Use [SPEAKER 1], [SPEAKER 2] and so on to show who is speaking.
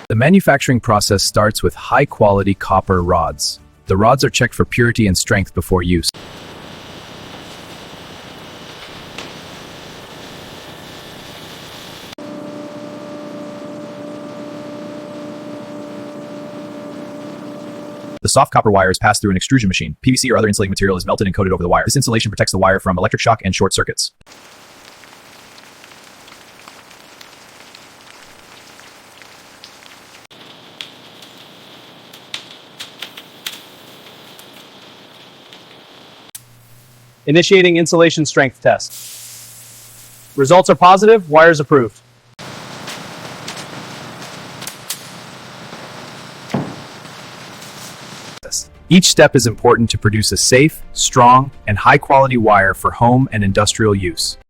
[SPEAKER 1] The manufacturing process starts with high-quality copper rods. The rods are checked for purity and strength before use. The soft copper wire is passed through an extrusion machine. PVC or other insulating material is melted and coated over the wire. This insulation protects the wire from electric shock and short circuits.
[SPEAKER 2] Initiating insulation strength test. Results are positive, wires approved.
[SPEAKER 1] Each step is important to produce a safe, strong, and high-quality wire for home and industrial use.